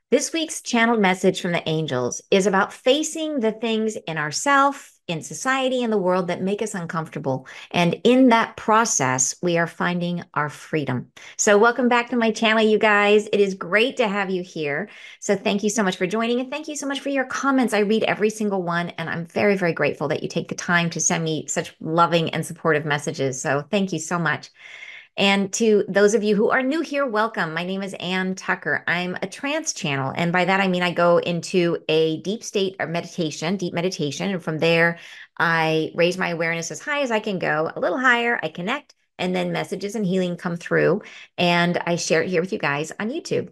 This week's channeled message from the angels is about facing the things in ourself, in society, in the world that make us uncomfortable. And in that process, we are finding our freedom. So, welcome back to my channel, you guys. It is great to have you here. So, thank you so much for joining, and thank you so much for your comments. I read every single one, and I'm very, very grateful that you take the time to send me such loving and supportive messages. So, thank you so much. And to those of you who are new here, welcome. My name is Ann Tucker. I'm a trance channel. And by that, I mean I go into a deep state of meditation, deep meditation. And from there, I raise my awareness as high as I can go, a little higher. I connect, and then messages and healing come through. And I share it here with you guys on YouTube.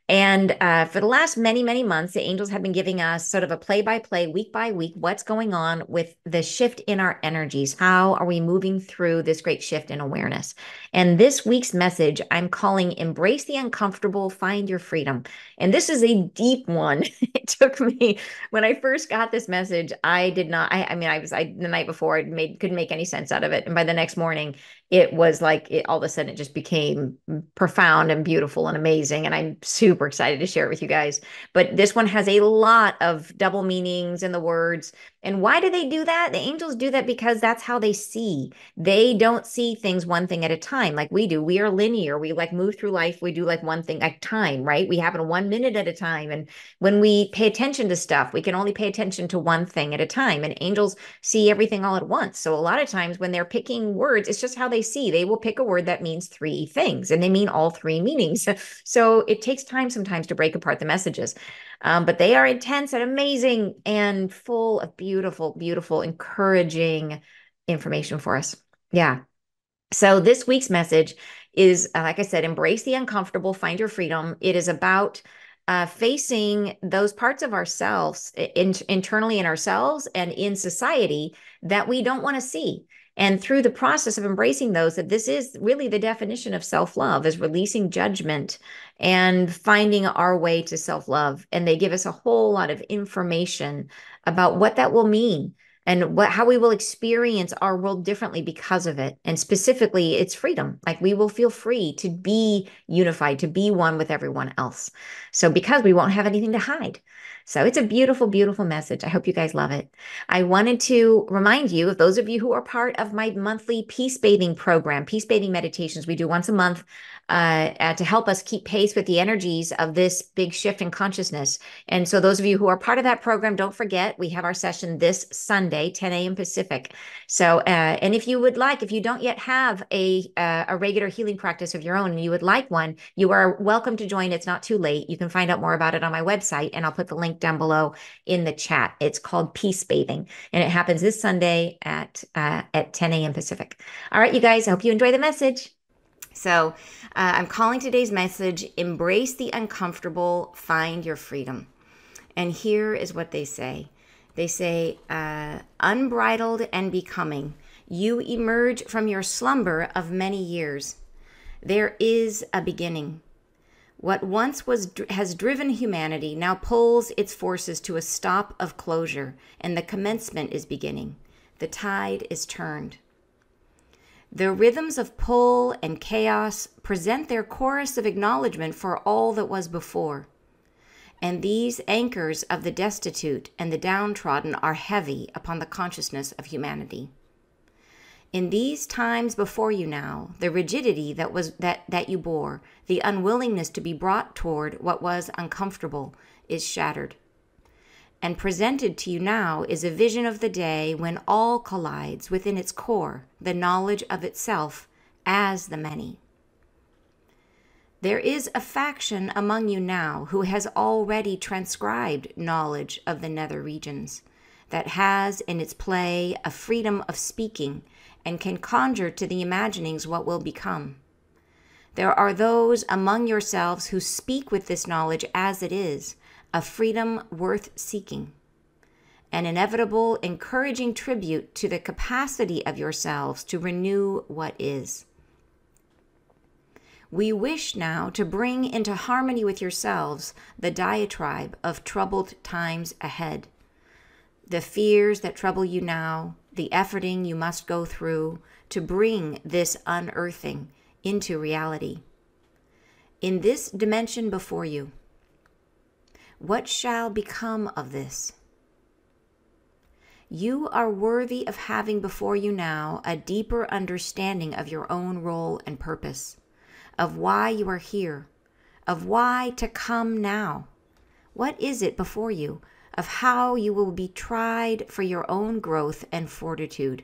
And for the last many, many months, the angels have been giving us sort of a play by play, week by week, what's going on with the shift in our energies. How are we moving through this great shift in awareness? And this week's message, I'm calling Embrace the Uncomfortable, Find Your Freedom. And this is a deep one. It took me, when I first got this message, I did not, I mean, the night before, couldn't make any sense out of it. And by the next morning, it was like all of a sudden it just became profound and beautiful and amazing. And I'm super excited to share it with you guys. But this one has a lot of double meanings in the words. And why do they do that? The angels do that because that's how they see. They don't see things one thing at a time like we do. We are linear. We like move through life. We do like one thing at a time, right? We happen 1 minute at a time. And when we pay attention to stuff, we can only pay attention to one thing at a time. And angels see everything all at once. So a lot of times when they're picking words, it's just how they see. They will pick a word that means three things and they mean all three meanings. So it takes time sometimes to break apart the messages. But they are intense and amazing and full of beautiful, beautiful, encouraging information for us. Yeah. So this week's message is, like I said, embrace the uncomfortable, find your freedom. It is about facing those parts of ourselves internally in ourselves and in society that we don't want to see. And through the process of embracing those, that this is really the definition of self-love, is releasing judgment and finding our way to self-love. And they give us a whole lot of information about what that will mean and how we will experience our world differently because of it. And specifically, it's freedom. Like we will feel free to be unified, to be one with everyone else. So because we won't have anything to hide. So it's a beautiful, beautiful message. I hope you guys love it. I wanted to remind you of those of you who are part of my monthly peace bathing program, peace bathing meditations we do once a month to help us keep pace with the energies of this big shift in consciousness. And so those of you who are part of that program, don't forget, we have our session this Sunday, 10 a.m. Pacific. So, and if you would like, if you don't yet have a regular healing practice of your own and you would like one, you are welcome to join. It's not too late. You can find out more about it on my website, and I'll put the link down below in the chat. It's called Peace Bathing, and it happens this Sunday at 10 a.m. Pacific. All right, you guys, I hope you enjoy the message. So I'm calling today's message, Embrace the Uncomfortable, Find Your Freedom. And here is what they say. They say, unbridled and becoming, you emerge from your slumber of many years. There is a beginning. What once has driven humanity now pulls its forces to a stop of closure, and the commencement is beginning. The tide is turned. The rhythms of pull and chaos present their chorus of acknowledgement for all that was before. And these anchors of the destitute and the downtrodden are heavy upon the consciousness of humanity. In these times before you now, the rigidity that you bore, the unwillingness to be brought toward what was uncomfortable, is shattered. And presented to you now is a vision of the day when all collides within its core, the knowledge of itself as the many. There is a faction among you now who has already transcribed knowledge of the nether regions, that has in its play a freedom of speaking and can conjure to the imaginings what will become. There are those among yourselves who speak with this knowledge as it is, a freedom worth seeking, an inevitable, encouraging tribute to the capacity of yourselves to renew what is. We wish now to bring into harmony with yourselves the diatribe of troubled times ahead, the fears that trouble you now, the efforting you must go through to bring this unearthing into reality. In this dimension before you, What shall become of this? You are worthy of having before you now a deeper understanding of your own role and purpose, of why you are here, of why to come now. What is it before you? Of how you will be tried for your own growth and fortitude.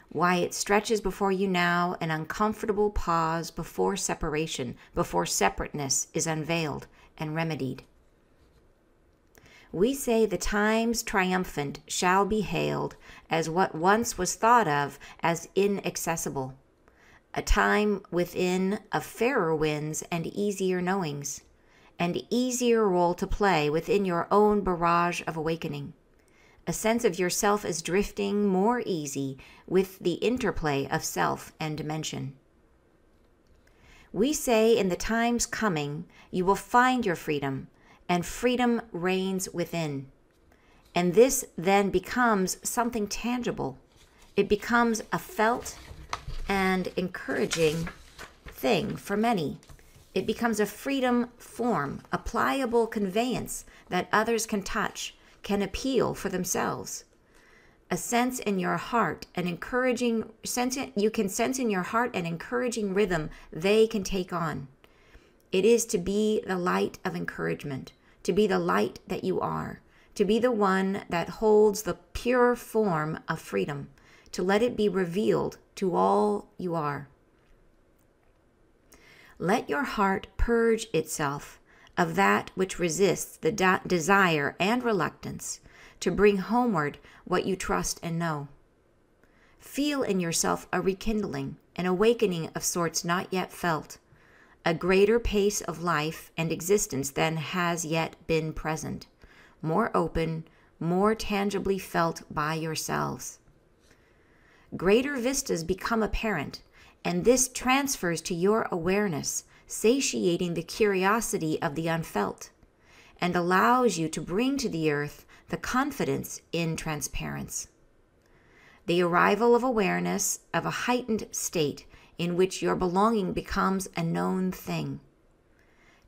Why it stretches before you now an uncomfortable pause before separation, before separateness is unveiled and remedied. We say the times triumphant shall be hailed as what once was thought of as inaccessible, a time within of fairer winds and easier knowings, and easier role to play within your own barrage of awakening, a sense of yourself as drifting more easy with the interplay of self and dimension. We say in the times coming, you will find your freedom, and freedom reigns within. And this then becomes something tangible. It becomes a felt and encouraging thing for many. It becomes a freedom form, a pliable conveyance that others can touch, can appeal for themselves. A sense in your heart, an encouraging sense, you can sense in your heart an encouraging rhythm they can take on. It is to be the light of encouragement, to be the light that you are, to be the one that holds the pure form of freedom, to let it be revealed to all you are. Let your heart purge itself of that which resists the desire and reluctance to bring homeward what you trust and know. Feel in yourself a rekindling, an awakening of sorts not yet felt, a greater pace of life and existence than has yet been present, more open, more tangibly felt by yourselves. Greater vistas become apparent, and this transfers to your awareness, satiating the curiosity of the unfelt, and allows you to bring to the earth the confidence in transparence. The arrival of awareness of a heightened state in which your belonging becomes a known thing.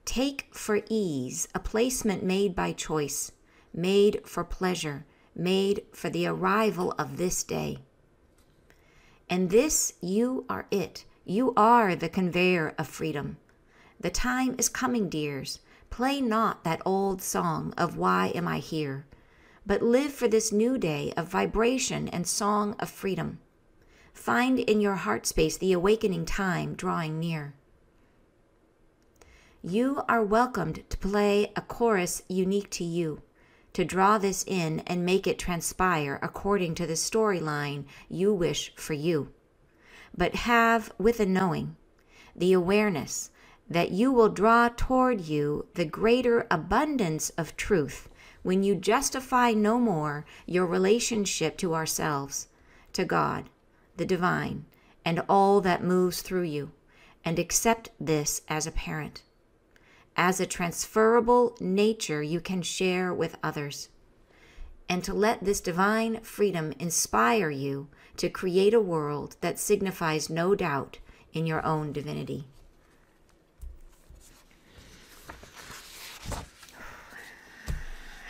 Take for ease a placement made by choice, made for pleasure, made for the arrival of this day. And this, you are it. You are the conveyor of freedom. The time is coming, dears. Play not that old song of why am I here, but live for this new day of vibration and song of freedom. Find in your heart space the awakening time drawing near. You are welcomed to play a chorus unique to you, to draw this in and make it transpire according to the storyline you wish for you. But have, with a knowing, the awareness that you will draw toward you the greater abundance of truth when you justify no more your relationship to ourselves, to God, the divine, and all that moves through you, and accept this as apparent, as a transferable nature you can share with others, and to let this divine freedom inspire you to create a world that signifies no doubt in your own divinity.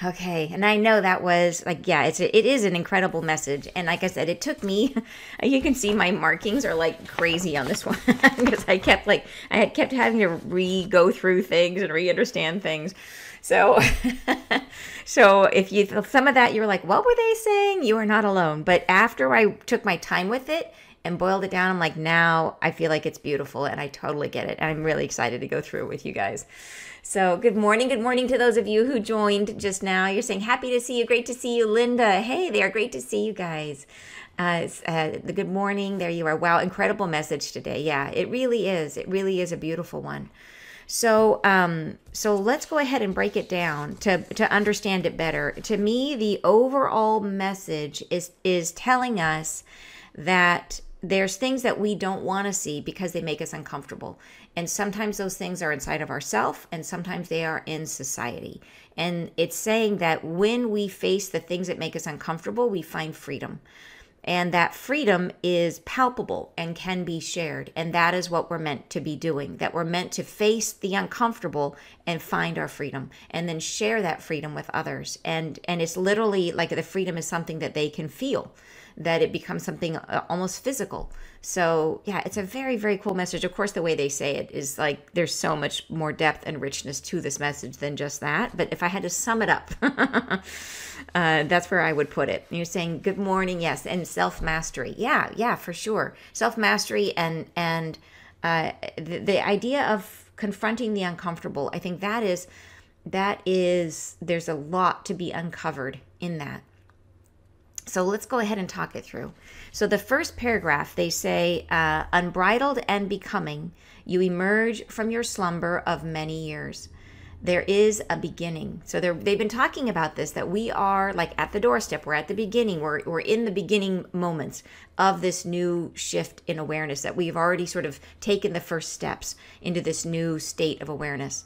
Okay, and I know that was like, yeah, it is an incredible message. And like I said, it took me, you can see my markings are like crazy on this one because I had kept having to go through things and re-understand things. So, so if you, some of that, you're like, what were they saying? You are not alone. But after I took my time with it and boiled it down, I'm like, now I feel like it's beautiful and I totally get it. I'm really excited to go through it with you guys. So good morning to those of you who joined just now. You're saying, happy to see you, great to see you, Linda. Hey there, great to see you guys. The good morning, there you are. Wow, incredible message today. Yeah, it really is. It really is a beautiful one. So so let's go ahead and break it down to understand it better. To me, the overall message is telling us that there's things that we don't want to see because they make us uncomfortable. And sometimes those things are inside of ourselves and sometimes they are in society. And it's saying that when we face the things that make us uncomfortable, we find freedom. And that freedom is palpable and can be shared. And that is what we're meant to be doing, that we're meant to face the uncomfortable and find our freedom and then share that freedom with others. And it's literally like the freedom is something that they can feel, that it becomes something almost physical. So yeah, it's a very, very cool message. Of course, the way they say it is like there's so much more depth and richness to this message than just that. But if I had to sum it up, that's where I would put it. You're saying good morning, yes, and self-mastery. Yeah, for sure. Self-mastery and the idea of confronting the uncomfortable. I think that is there's a lot to be uncovered in that. So let's go ahead and talk it through. So the first paragraph, they say, unbridled and becoming, you emerge from your slumber of many years. There is a beginning. So they've been talking about this, that we are like at the doorstep. We're at the beginning. We're in the beginning moments of this new shift in awareness, that we've already sort of taken the first steps into this new state of awareness.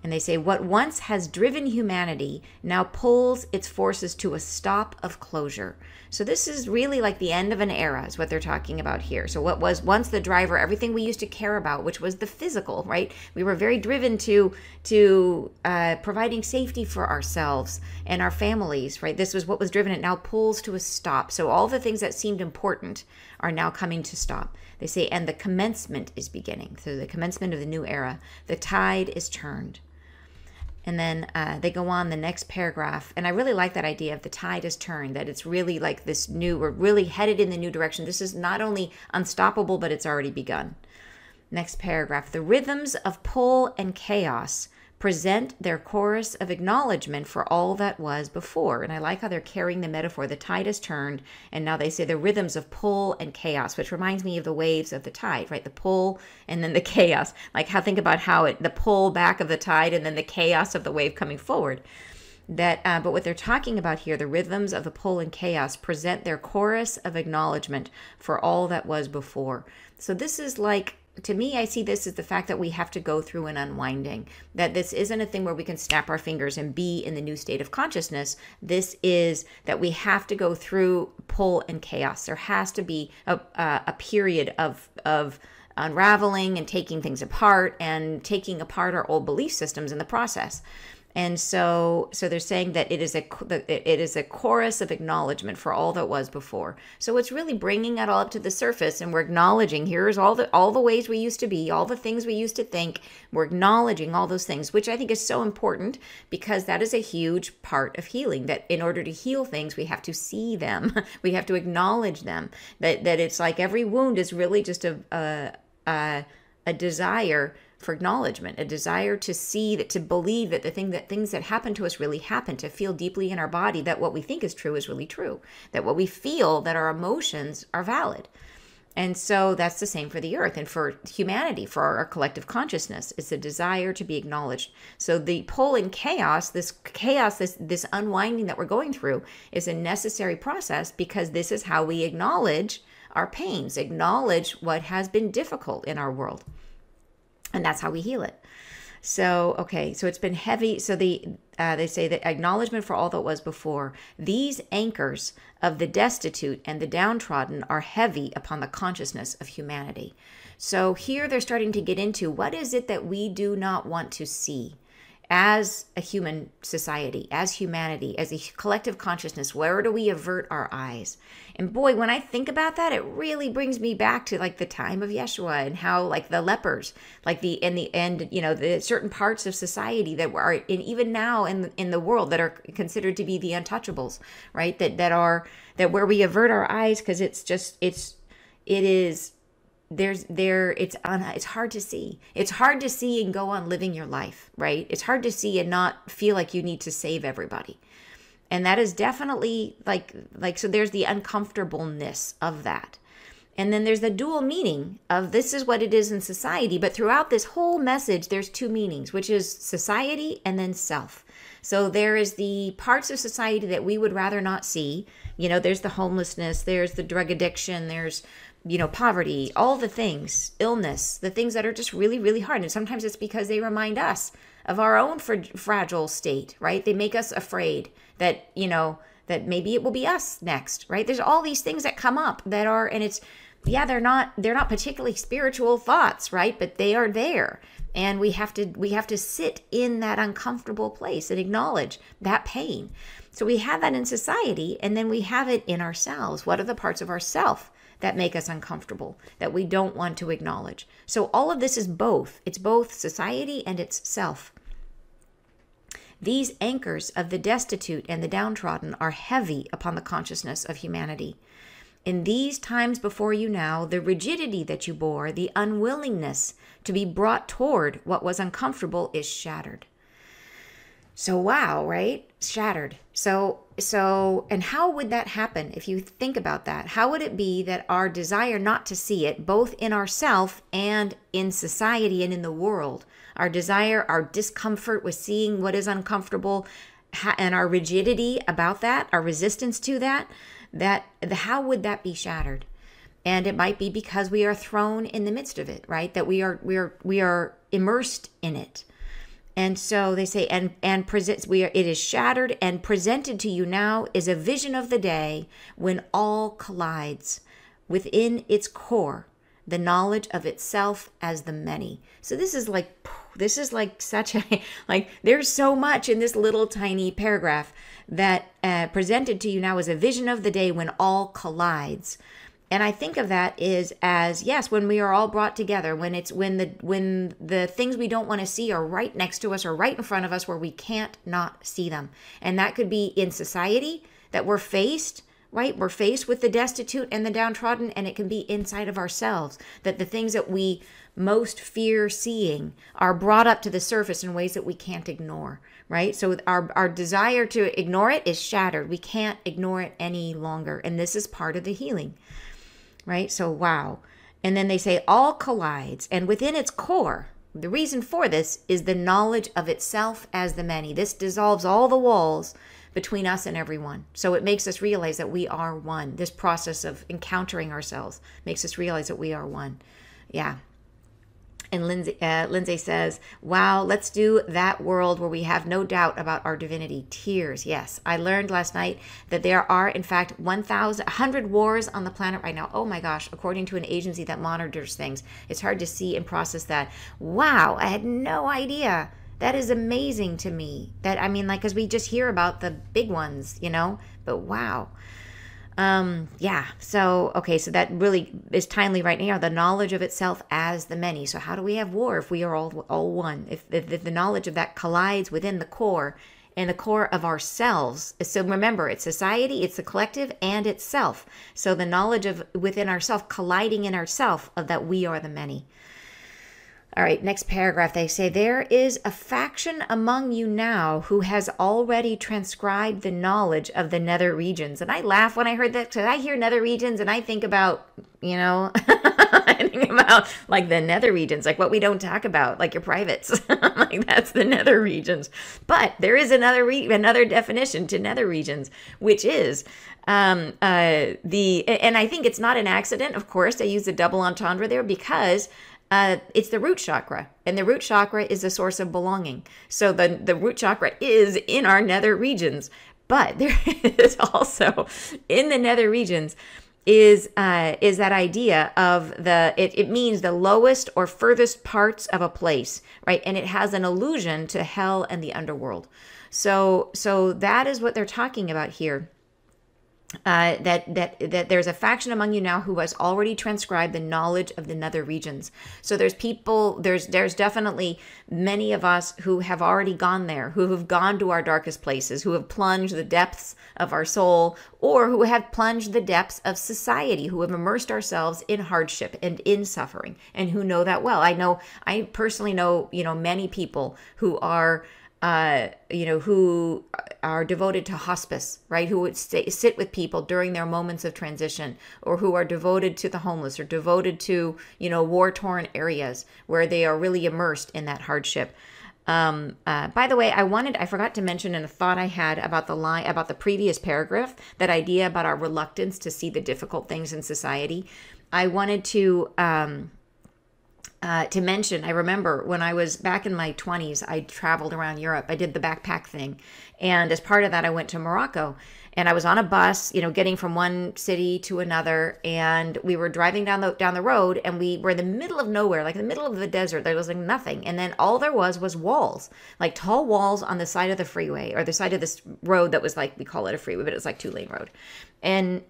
And they say, what once has driven humanity now pulls its forces to a stop of closure. So this is really like the end of an era is what they're talking about here. So what was once the driver, everything we used to care about, which was the physical, right? We were very driven to providing safety for ourselves and our families, right? This was what was driven. It now pulls to a stop. So all the things that seemed important are now coming to stop. They say, and the commencement is beginning. So the commencement of the new era. The tide is turned. And then they go on the next paragraph. And I really like that idea of the tide is turned, that it's really like this we're really headed in the new direction. This is not only unstoppable, but it's already begun. Next paragraph, the rhythms of pull and chaos present their chorus of acknowledgement for all that was before. And I like how they're carrying the metaphor. The tide has turned, and now they say the rhythms of pull and chaos, which reminds me of the waves of the tide, right? The pull and then the chaos. Like think about how the pull back of the tide and then the chaos of the wave coming forward. But what they're talking about here, the rhythms of the pull and chaos present their chorus of acknowledgement for all that was before. So this is like, to me, I see this as the fact that we have to go through an unwinding, that this isn't a thing where we can snap our fingers and be in the new state of consciousness. This is that we have to go through pull and chaos. There has to be a period of unraveling and taking things apart and taking apart our old belief systems in the process. And so they're saying that it is a chorus of acknowledgement for all that was before. So it's really bringing it all up to the surface, and we're acknowledging here's all the ways we used to be, all the things we used to think. We're acknowledging all those things, which I think is so important, because that is a huge part of healing. That in order to heal things, we have to see them, we have to acknowledge them. That it's like every wound is really just a desire for acknowledgement, a desire to see, that to believe that things that happen to us really happen, to feel deeply in our body that what we think is true is really true, that what we feel, that our emotions are valid. And so that's the same for the earth and for humanity, for our collective consciousness. It's a desire to be acknowledged. So the pull and chaos, this unwinding that we're going through is a necessary process, because this is how we acknowledge our pains, acknowledge what has been difficult in our world. And that's how we heal it. So, okay, so it's been heavy. So they say that acknowledgement for all that was before. These anchors of the destitute and the downtrodden are heavy upon the consciousness of humanity. So here they're starting to get into what is it that we do not want to see as a human society, as humanity, as a collective consciousness. Where do we avert our eyes? And boy, when I think about that, it really brings me back to like the time of Yeshua, and how like the lepers, like the certain parts of society that are in, even now in the world, that are considered to be the untouchables, right? That where we avert our eyes, because it's hard to see. It's hard to see and go on living your life, right? It's hard to see and not feel like you need to save everybody. And that is definitely so there's the uncomfortableness of that. And then there's the dual meaning of this is what it is in society. But throughout this whole message, there's two meanings, which is society and then self. So there is the parts of society that we would rather not see. There's the homelessness, there's the drug addiction, there's poverty, all the things, illness, the things that are just really, really hard. And sometimes it's because they remind us of our own fragile state, right? They make us afraid that, that maybe it will be us next, right? There's all these things that come up that are, and it's, yeah, they're not particularly spiritual thoughts, right? But they are there. And we have to sit in that uncomfortable place and acknowledge that pain. So we have that in society, and then we have it in ourselves. What are the parts of ourself that make us uncomfortable, that we don't want to acknowledge? So all of this is both. It's both society and it's self. These anchors of the destitute and the downtrodden are heavy upon the consciousness of humanity. In these times before you now, the rigidity that you bore, the unwillingness to be brought toward what was uncomfortable is shattered. So wow, right? Shattered. So, and how would that happen if you think about that? How would it be that our desire not to see it, both in ourself and in society and in the world, our desire, our discomfort with seeing what is uncomfortable, and our rigidity about that, our resistance to that, how would that be shattered? And it might be because we are thrown in the midst of it, right? That we are immersed in it. And so they say, it is shattered, and presented to you now is a vision of the day when all collides within its core, the knowledge of itself as the many. So this is like such a, like, there's so much in this little tiny paragraph that presented to you now is a vision of the day when all collides. And I think of that is as, yes, when we are all brought together, when the things we don't want to see are right next to us or right in front of us where we can't not see them. And that could be in society that we're faced, right? We're faced with the destitute and the downtrodden, and it can be inside of ourselves, that the things that we most fear seeing are brought up to the surface in ways that we can't ignore, right? So our desire to ignore it is shattered. We can't ignore it any longer. And this is part of the healing. Right? So, wow. And then they say all collides, and within its core, the reason for this is the knowledge of itself as the many. This dissolves all the walls between us and everyone. So it makes us realize that we are one. This process of encountering ourselves makes us realize that we are one. Yeah. And Lindsay says, wow, let's do that world where we have no doubt about our divinity. Tears, yes. I learned last night that there are, in fact, 100 wars on the planet right now. Oh my gosh, according to an agency that monitors things. It's hard to see and process that. Wow, I had no idea. That is amazing to me. That, I mean, like, because we just hear about the big ones, but wow. Yeah. So, okay. So that really is timely right now. The knowledge of itself as the many. So how do we have war if we are all one? If the knowledge of that collides within the core and the core of ourselves. So remember, it's society, it's the collective, and it's self. So the knowledge of within ourself colliding in ourself of that we are the many. All right, next paragraph, they say, there is a faction among you now who has already transcribed the knowledge of the nether regions. And I laugh when I heard that, because I hear nether regions and I think about, I think about like the nether regions, like what we don't talk about, like your privates. Like that's the nether regions. But there is another definition to nether regions, which is and I think it's not an accident, of course, I use the double entendre there because it's the root chakra, and the root chakra is the source of belonging. So the root chakra is in our nether regions, but there is also in the nether regions is that idea of it means the lowest or furthest parts of a place, right? And it has an allusion to hell and the underworld. So that is what they're talking about here. That there's a faction among you now who has already transcribed the knowledge of the nether regions. So there's definitely many of us who have already gone there, who have gone to our darkest places, who have plunged the depths of our soul, or who have plunged the depths of society, who have immersed ourselves in hardship and in suffering, and who know that well. I personally know, many people who are who are devoted to hospice, right? Who would sit with people during their moments of transition, or who are devoted to the homeless, or devoted to, war-torn areas where they are really immersed in that hardship. By the way, I forgot to mention in a thought I had about the previous paragraph, that idea about our reluctance to see the difficult things in society. I wanted to To mention, I remember when I was back in my 20s, I traveled around Europe. I did the backpack thing. And as part of that, I went to Morocco. And I was on a bus, getting from one city to another. And we were driving down the road, and we were in the middle of nowhere, like in the middle of the desert. There was like nothing. And then all there was walls, like tall walls on the side of the freeway, or the side of this road that was like, we call it a freeway, but it was like 2-lane road. And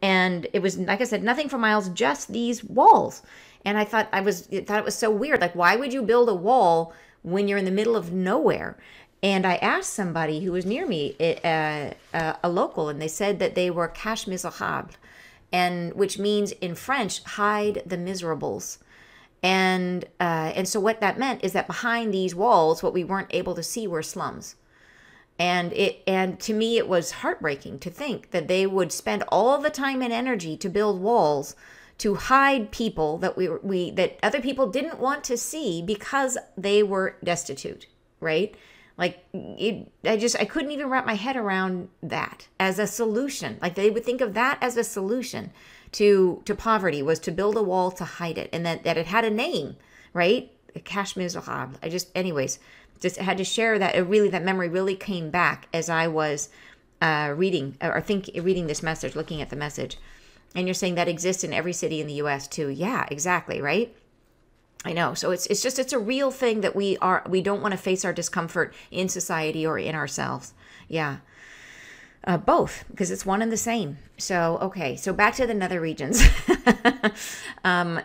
it was, like I said, nothing for miles, just these walls. And I thought it was so weird. Like, why would you build a wall when you're in the middle of nowhere? And I asked somebody who was near me, a local, and they said that they were cache miserables, and which means in French, hide the miserables. And so what that meant is that behind these walls, what we weren't able to see were slums. And to me, it was heartbreaking to think that they would spend all the time and energy to build walls to hide people that that other people didn't want to see because they were destitute, right? Like I couldn't even wrap my head around that as a solution. Like they would think of that as a solution to poverty, was to build a wall to hide it, and that it had a name, right? Cache misérable. Anyways, just had to share that. That memory really came back as I was reading this message, looking at the message. And you're saying that exists in every city in the U.S. too. Yeah, exactly, right? I know. So it's a real thing that we don't want to face our discomfort in society or in ourselves. Yeah. Both, because it's one and the same. So, okay. So back to the nether regions. So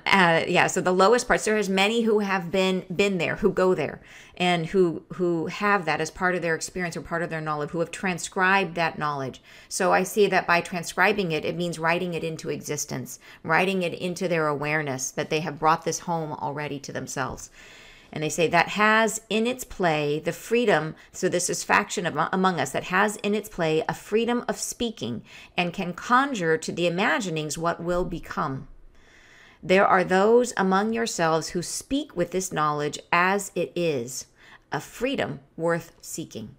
the lowest parts, there's many who have been there, who go there, and who have that as part of their experience or part of their knowledge, who have transcribed that knowledge. So I see that by transcribing it, it means writing it into existence, writing it into their awareness that they have brought this home already to themselves. And they say that has in its play the freedom, so this is faction among us, that has in its play a freedom of speaking and can conjure to the imaginings what will become. There are those among yourselves who speak with this knowledge as it is, a freedom worth seeking.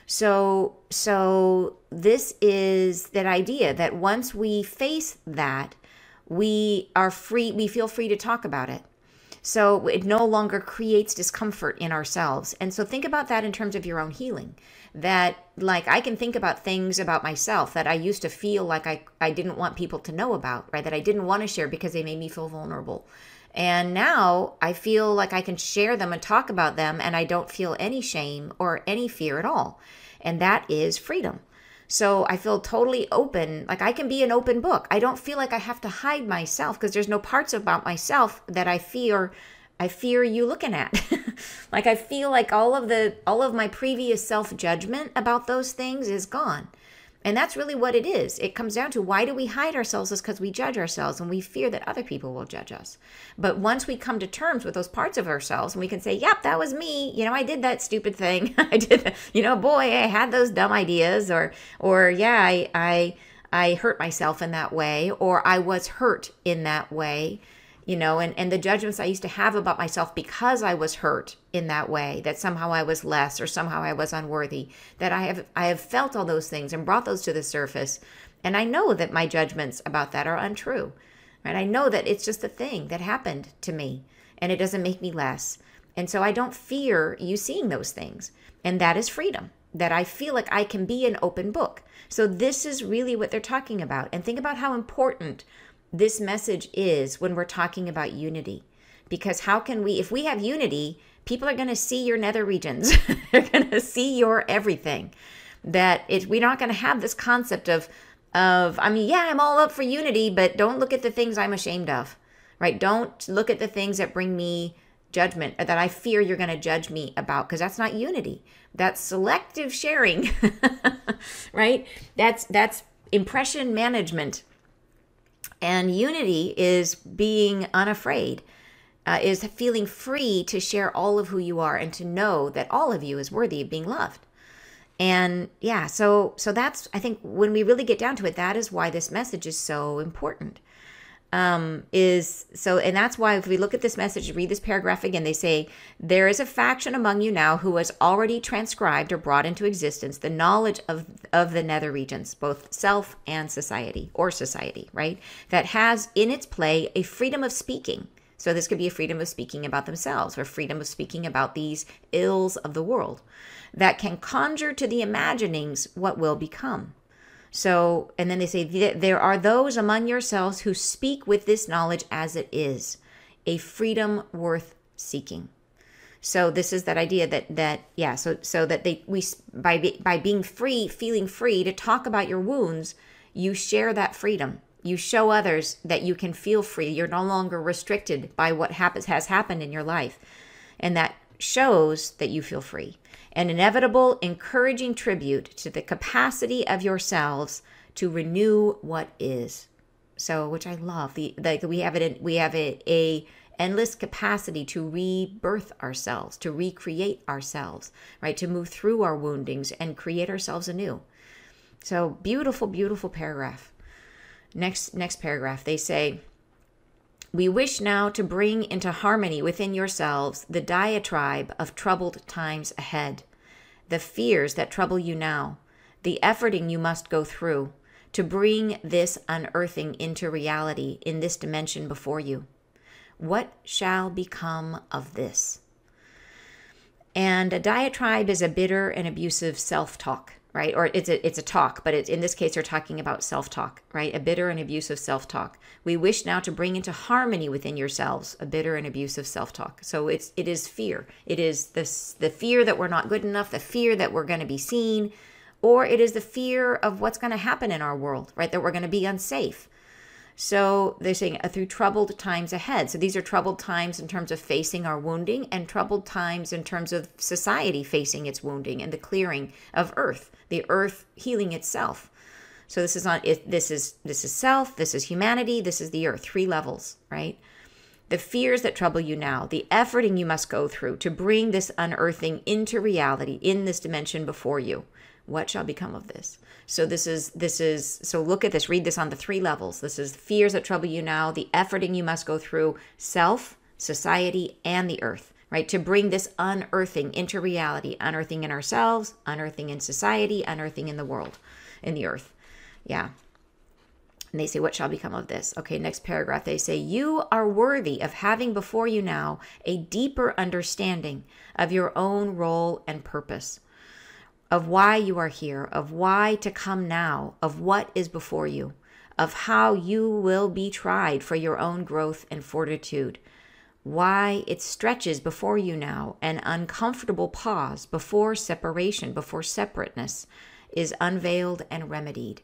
So this is that idea that once we face that, we are free, we feel free to talk about it. So it no longer creates discomfort in ourselves. And so think about that in terms of your own healing. That, like, I can think about things about myself that I used to feel like I didn't want people to know about, right? That I didn't want to share because they made me feel vulnerable. And now I feel like I can share them and talk about them, and I don't feel any shame or any fear at all. And that is freedom. So I feel totally open, like I can be an open book. I don't feel like I have to hide myself because there's no parts about myself that I fear you looking at. Like I feel like all of my previous self-judgment about those things is gone. And that's really what it is. It comes down to, why do we hide ourselves? Is because we judge ourselves and we fear that other people will judge us. But once we come to terms with those parts of ourselves and we can say, yep, that was me. I did that stupid thing. I did that, boy, I had those dumb ideas, or yeah, I hurt myself in that way, or I was hurt in that way. And the judgments I used to have about myself because I was hurt in that way, that somehow I was less or somehow I was unworthy, that I have felt all those things and brought those to the surface. And I know that my judgments about that are untrue, right? I know that it's just a thing that happened to me and it doesn't make me less. And so I don't fear you seeing those things. And that is freedom, that I feel like I can be an open book. So this is really what they're talking about. And think about how important this message is when we're talking about unity. Because how can we, if we have unity, people are going to see your nether regions. They're going to see your everything. We're not going to have this concept of, I'm all up for unity, but don't look at the things I'm ashamed of, right? Don't look at the things that bring me judgment, or that I fear you're going to judge me about, because that's not unity. That's selective sharing, right? That's impression management. And unity is being unafraid, is feeling free to share all of who you are and to know that all of you is worthy of being loved. And yeah, so that's, I think when we really get down to it, that is why this message is so important. And that's why if we look at this message, read this paragraph again, they say, there is a faction among you now who has already transcribed or brought into existence the knowledge of the nether regions, both self and society, right? That has in its play a freedom of speaking. So this could be a freedom of speaking about themselves, or freedom of speaking about these ills of the world that can conjure to the imaginings what will become. So, and then they say, there are those among yourselves who speak with this knowledge as it is, a freedom worth seeking. So this is that idea so that by being free, feeling free to talk about your wounds, you share that freedom. You show others that you can feel free. You're no longer restricted by what has happened in your life. And that shows that you feel free. An inevitable, encouraging tribute to the capacity of yourselves to renew what is. So, which I love. We have a endless capacity to rebirth ourselves, to recreate ourselves, right? To move through our woundings and create ourselves anew. So beautiful, beautiful paragraph. Next paragraph, they say, we wish now to bring into harmony within yourselves the diatribe of troubled times ahead, the fears that trouble you now, the efforting you must go through to bring this unearthing into reality in this dimension before you. What shall become of this? And a diatribe is a bitter and abusive self-talk, right? Or it's a talk, but in this case, they're talking about self-talk, right? A bitter and abusive self-talk. We wish now to bring into harmony within yourselves a bitter and abusive self-talk. So it is fear. It is the fear that we're not good enough, the fear that we're going to be seen, or it is the fear of what's going to happen in our world, right? That we're going to be unsafe. So they're saying through troubled times ahead. So these are troubled times in terms of facing our wounding, and troubled times in terms of society facing its wounding and the clearing of earth, the earth healing itself. So this is self, this is humanity, this is the earth, 3 levels, right? The fears that trouble you now, the efforting you must go through to bring this unearthing into reality in this dimension before you. What shall become of this? So so look at this, read this on the 3 levels. This is fears that trouble you now, the efforting you must go through, self, society, and the earth, right? To bring this unearthing into reality, unearthing in ourselves, unearthing in society, unearthing in the world, in the earth. Yeah. And they say, what shall become of this? Okay, next paragraph, they say, you are worthy of having before you now a deeper understanding of your own role and purpose, of why you are here, of why to come now, of what is before you, of how you will be tried for your own growth and fortitude, why it stretches before you now, an uncomfortable pause before separation, before separateness is unveiled and remedied.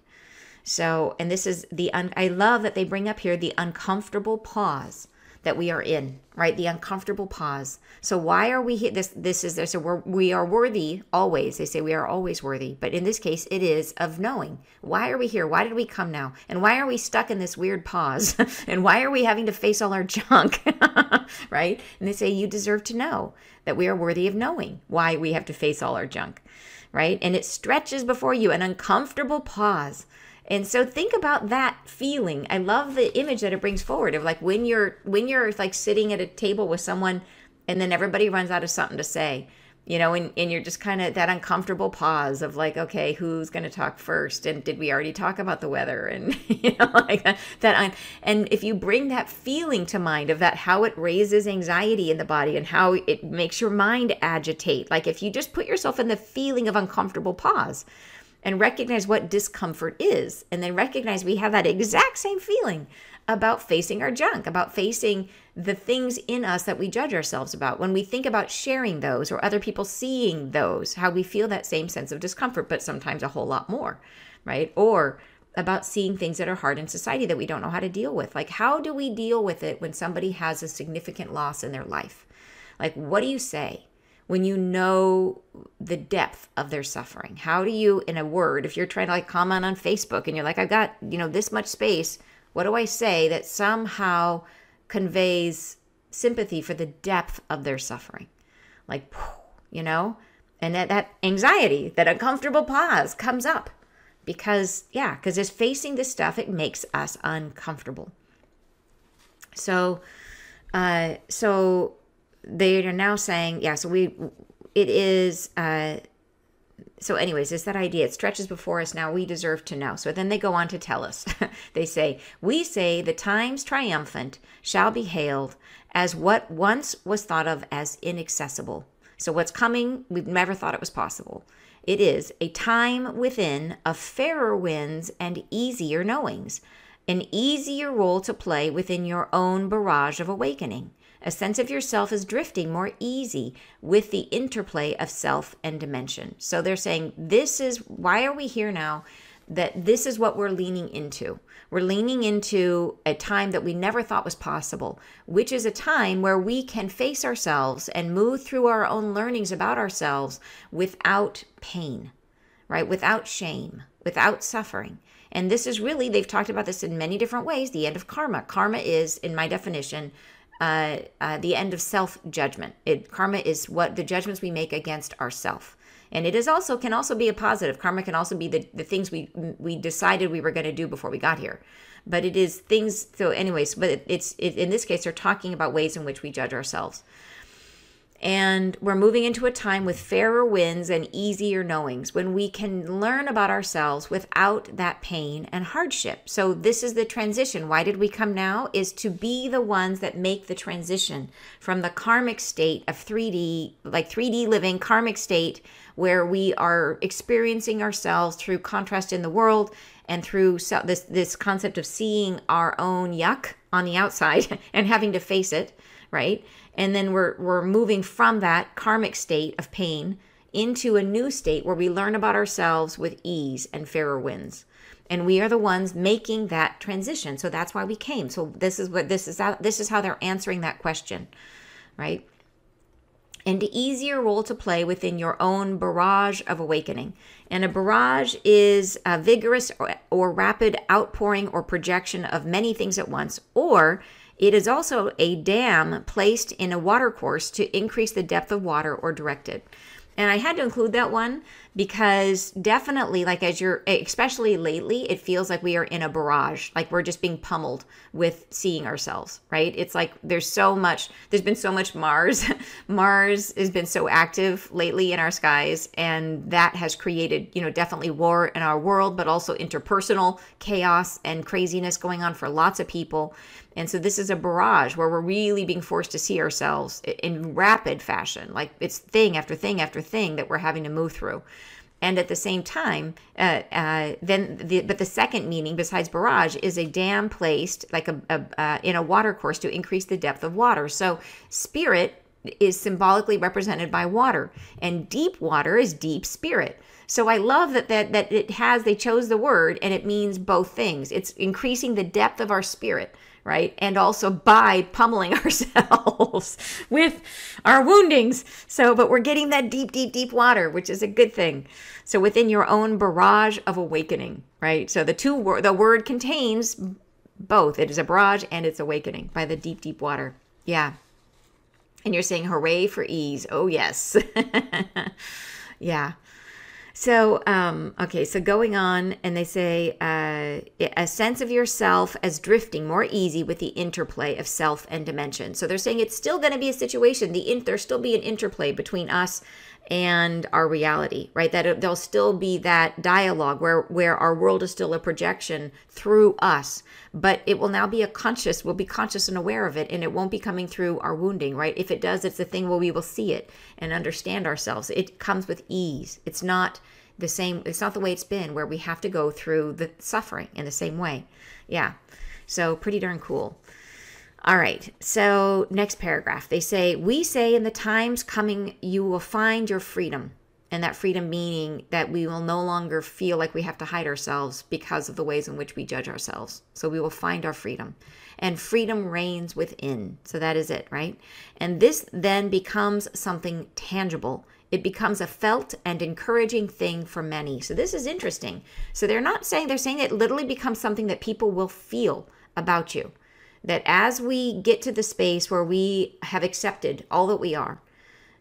So, and this is I love that they bring up here the uncomfortable pause that we are in, right? The uncomfortable pause. So why are we here? So we are worthy always. They say we are always worthy. But in this case, it is of knowing. Why are we here? Why did we come now? And why are we stuck in this weird pause? And why are we having to face all our junk? Right? And they say you deserve to know that we are worthy of knowing why we have to face all our junk, right? And it stretches before you, an uncomfortable pause. And so think about that feeling. I love the image that it brings forward of like when you're like sitting at a table with someone and then everybody runs out of something to say, you know, and you're just kind of that uncomfortable pause of like, okay, who's going to talk first? And did we already talk about the weather? And, you know, like that. And if you bring that feeling to mind of that, how it raises anxiety in the body and how it makes your mind agitate. Like if you just put yourself in the feeling of uncomfortable pause, and recognize what discomfort is, and then recognize we have that exact same feeling about facing our junk, about facing the things in us that we judge ourselves about. When we think about sharing those or other people seeing those, how we feel that same sense of discomfort, but sometimes a whole lot more, right? Or about seeing things that are hard in society that we don't know how to deal with. Like, how do we deal with it when somebody has a significant loss in their life? Like, what do you say when you know the depth of their suffering? How do you, in a word, if you're trying to like comment on Facebook and you're like, I've got, you know, this much space, what do I say that somehow conveys sympathy for the depth of their suffering? Like, you know, and that anxiety, that uncomfortable pause comes up because it's facing this stuff, it makes us uncomfortable. So they are now saying, So anyways, it's that idea. It stretches before us. Now we deserve to know. So then they go on to tell us. They say, we say the times triumphant shall be hailed as what once was thought of as inaccessible. So what's coming, we've never thought it was possible. It is a time within of fairer winds and easier knowings, an easier role to play within your own barrage of awakening. A sense of yourself is drifting more easy with the interplay of self and dimension. So they're saying, this is, why are we here now? That this is what we're leaning into. We're leaning into a time that we never thought was possible, which is a time where we can face ourselves and move through our own learnings about ourselves without pain, right? Without shame, without suffering. And this is really, they've talked about this in many different ways, the end of karma. Karma is, in my definition, the end of self-judgment. Karma is what the judgments we make against ourselves. And it is also can also be a positive. Karma can also be the things we decided we were going to do before we got here. But it is things, so anyways, but it's in this case, they're talking about ways in which we judge ourselves. And we're moving into a time with fairer winds and easier knowings when we can learn about ourselves without that pain and hardship. So this is the transition. Why did we come now? Is to be the ones that make the transition from the karmic state of 3D, like 3D living, karmic state, where we are experiencing ourselves through contrast in the world and through this concept of seeing our own yuck on the outside and having to face it, right? And then we're moving from that karmic state of pain into a new state where we learn about ourselves with ease and fairer winds. And we are the ones making that transition. So that's why we came. So this is how they're answering that question, right? And easier role to play within your own barrage of awakening. And a barrage is a vigorous or rapid outpouring or projection of many things at once, or it is also a dam placed in a watercourse to increase the depth of water or direct it. And I had to include that one because definitely, like especially lately, it feels like we are in a barrage, like we're just being pummeled with seeing ourselves, right? It's like there's been so much Mars. Mars has been so active lately in our skies, and that has created, definitely war in our world, but also interpersonal chaos and craziness going on for lots of people. And so this is a barrage where we're really being forced to see ourselves in rapid fashion, like it's thing after thing after thing that we're having to move through. And at the same time, but the second meaning besides barrage is a dam placed like in a water course to increase the depth of water. So spirit is symbolically represented by water, and deep water is deep spirit. So I love that they chose the word, and it means both things. It's increasing the depth of our spirit, right? And also by pummeling ourselves with our woundings. But we're getting that deep, deep, deep water, which is a good thing. So within your own barrage of awakening, right? So the word contains both. It is a barrage and it's awakening by the deep, deep water. Yeah. And you're saying hooray for ease. Oh, yes. Yeah. So, so going on, and they say a sense of yourself as drifting more easy with the interplay of self and dimension. So they're saying it's still going to be a situation. There'll still be an interplay between us and our reality, right? That there'll still be that dialogue where our world is still a projection through us, but it will now be we'll be conscious and aware of it, and it won't be coming through our wounding, right? If it does, it's the thing where we will see it and understand ourselves. It comes with ease. It's not the same. It's not the way it's been, where we have to go through the suffering in the same way. Yeah. So pretty darn cool. All right. So next paragraph, they say, we say in the times coming, you will find your freedom. And that freedom meaning that we will no longer feel like we have to hide ourselves because of the ways in which we judge ourselves. So we will find our freedom. And freedom reigns within. So that is it, right? And this then becomes something tangible. It becomes a felt and encouraging thing for many. So this is interesting. So they're saying it literally becomes something that people will feel about you. That as we get to the space where we have accepted all that we are,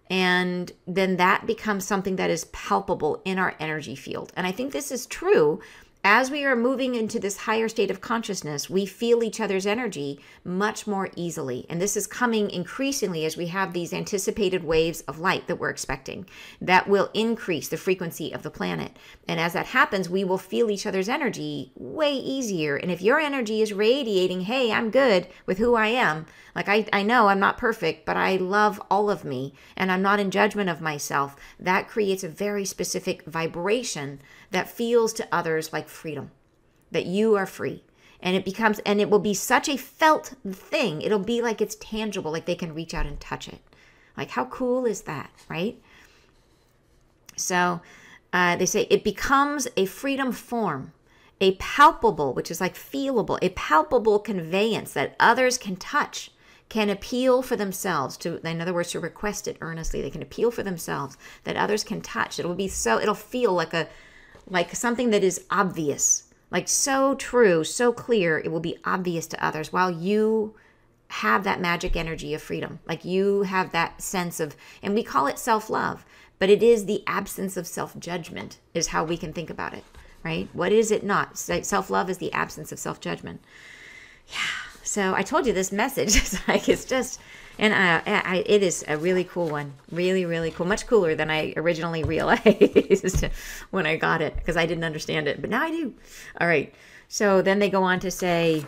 and then that becomes something that is palpable in our energy field. And I think this is true as we are moving into this higher state of consciousness, we feel each other's energy much more easily. And this is coming increasingly as we have these anticipated waves of light that we're expecting that will increase the frequency of the planet. And as that happens, we will feel each other's energy way easier. And if your energy is radiating, hey, I'm good with who I am, like I know I'm not perfect, but I love all of me and I'm not in judgment of myself, that creates a very specific vibration that feels to others like freedom, that you are free. And it will be such a felt thing. It'll be like it's tangible, like they can reach out and touch it. Like, how cool is that, right? So they say it becomes a freedom form, a palpable, which is like feelable, a palpable conveyance that others can touch, can appeal for themselves to, in other words, to request it earnestly. They can appeal for themselves, that others can touch. It'll feel like something that is obvious, like so true, so clear, it will be obvious to others while you have that magic energy of freedom. Like you have that sense of, and we call it self-love, but it is the absence of self-judgment is how we can think about it, right? What is it not? Self-love is the absence of self-judgment. Yeah. So I told you this message, it's just, and it is a really cool one. Really, really cool. Much cooler than I originally realized when I got it, because I didn't understand it, but now I do. All right. So then they go on to say,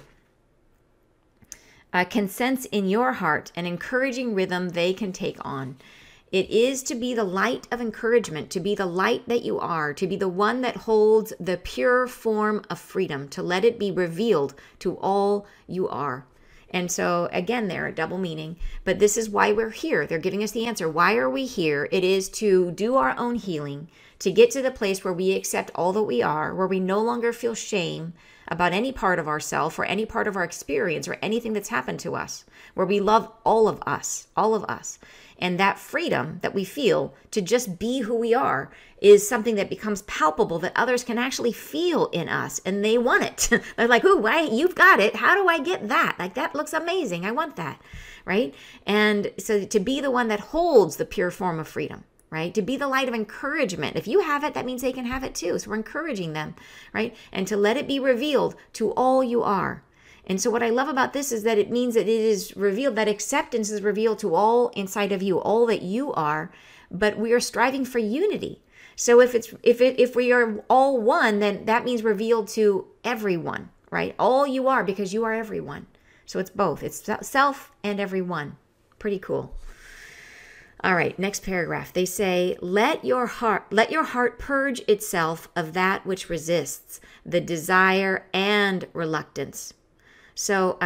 can sense in your heart an encouraging rhythm they can take on. It is to be the light of encouragement, to be the light that you are, to be the one that holds the pure form of freedom, to let it be revealed to all you are. And so again, there, a double meaning, but this is why we're here. They're giving us the answer. Why are we here? It is to do our own healing, to get to the place where we accept all that we are, where we no longer feel shame about any part of ourself or any part of our experience or anything that's happened to us, where we love all of us, all of us. And that freedom that we feel to just be who we are is something that becomes palpable, that others can actually feel in us, and they want it. They're like, "Ooh, why, you've got it. How do I get that? Like, that looks amazing. I want that," right? And so to be the one that holds the pure form of freedom, right? To be the light of encouragement. If you have it, that means they can have it too. So we're encouraging them, right? And to let it be revealed to all you are. And so what I love about this is that it means that it is revealed, that acceptance is revealed to all inside of you, all that you are, but we are striving for unity. So if we are all one, then that means revealed to everyone, right? All you are, because you are everyone. So it's both. It's self and everyone. Pretty cool. All right, next paragraph. They say, let your heart purge itself of that which resists, the desire and reluctance. So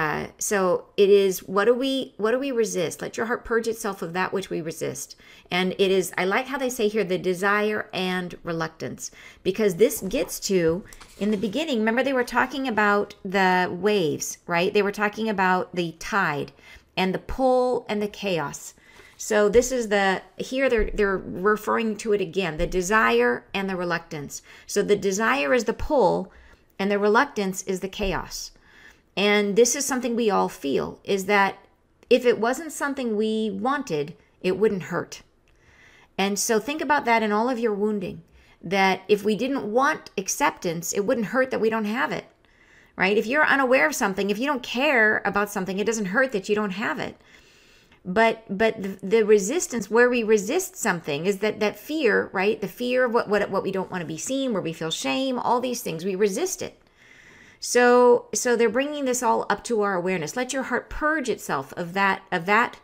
it is, what do we resist? Let your heart purge itself of that which we resist. And it is, I like how they say here, the desire and reluctance, because this gets to, in the beginning, remember they were talking about the waves, right? They were talking about the tide and the pull and the chaos. So this is here they're referring to it again, the desire and the reluctance. So the desire is the pull and the reluctance is the chaos. And this is something we all feel, is that if it wasn't something we wanted, it wouldn't hurt. And so think about that in all of your wounding, that if we didn't want acceptance, it wouldn't hurt that we don't have it, right? If you're unaware of something, if you don't care about something, it doesn't hurt that you don't have it. But the resistance, where we resist something, is that fear, right? The fear of what we don't want to be seen, where we feel shame, all these things, we resist it. So they're bringing this all up to our awareness. Let your heart purge itself of that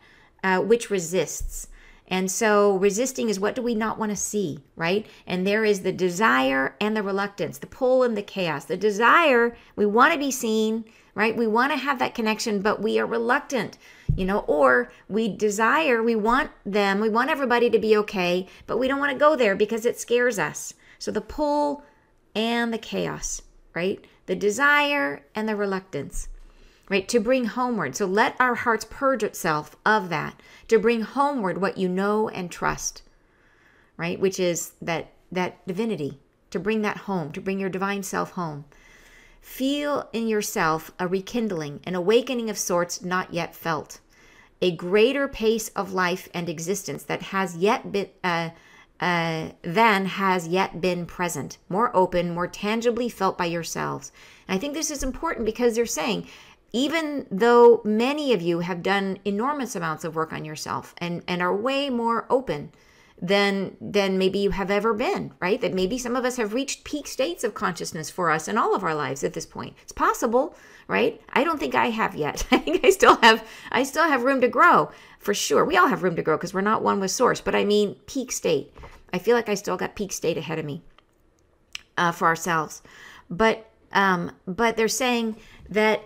which resists. And so resisting is, what do we not want to see, right? And there is the desire and the reluctance, the pull and the chaos. The desire, we want to be seen, right? We want to have that connection, but we are reluctant, or we want everybody to be okay, but we don't want to go there because it scares us. So the pull and the chaos, right? The desire and the reluctance, right? To bring homeward. So let our hearts purge itself of that, to bring homeward what you know and trust, right? Which is that divinity, to bring that home, to bring your divine self home. Feel in yourself a rekindling, an awakening of sorts not yet felt, a greater pace of life and existence that has yet been, than has yet been present, more open, more tangibly felt by yourselves. And I think this is important because they're saying, even though many of you have done enormous amounts of work on yourself and are way more open than maybe you have ever been, right? That maybe some of us have reached peak states of consciousness for us in all of our lives at this point. It's possible, right? I don't think I have yet. I think I still have room to grow, for sure. We all have room to grow because we're not one with source, but I mean peak state. I feel like I still got peak state ahead of me for ourselves. But they're saying that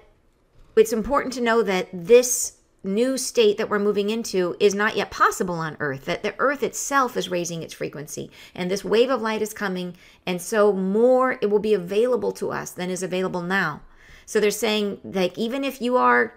it's important to know that this new state that we're moving into is not yet possible on Earth, that the Earth itself is raising its frequency, and this wave of light is coming, and so more it will be available to us than is available now. So they're saying, like, even if you are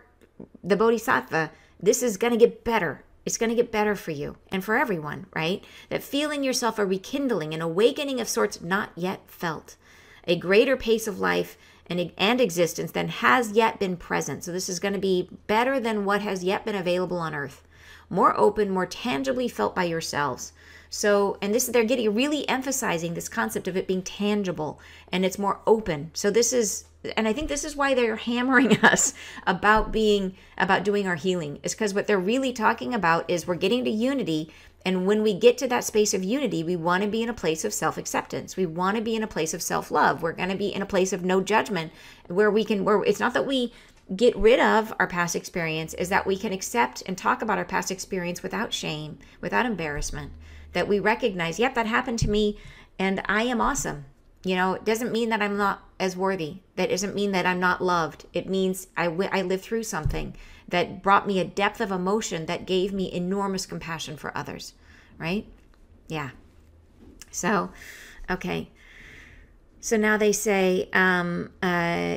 the Bodhisattva, this is going to get better. It's going to get better for you and for everyone, right? That feeling yourself a rekindling, an awakening of sorts not yet felt, a greater pace of life and existence than has yet been present. So this is going to be better than what has yet been available on Earth. More open, more tangibly felt by yourselves. So, and this, they're really emphasizing this concept of it being tangible, and it's more open. So this is, and I think this is why they're hammering us about doing our healing, is because what they're really talking about is we're getting to unity. And when we get to that space of unity, we want to be in a place of self-acceptance. We want to be in a place of self-love. We're going to be in a place of no judgment, where it's not that we get rid of our past experience, is that we can accept and talk about our past experience without shame, without embarrassment, that we recognize, yep, that happened to me and I am awesome. You know, it doesn't mean that I'm not as worthy. That doesn't mean that I'm not loved. It means I lived through something that brought me a depth of emotion that gave me enormous compassion for others, right? Yeah. So, okay. So now they say,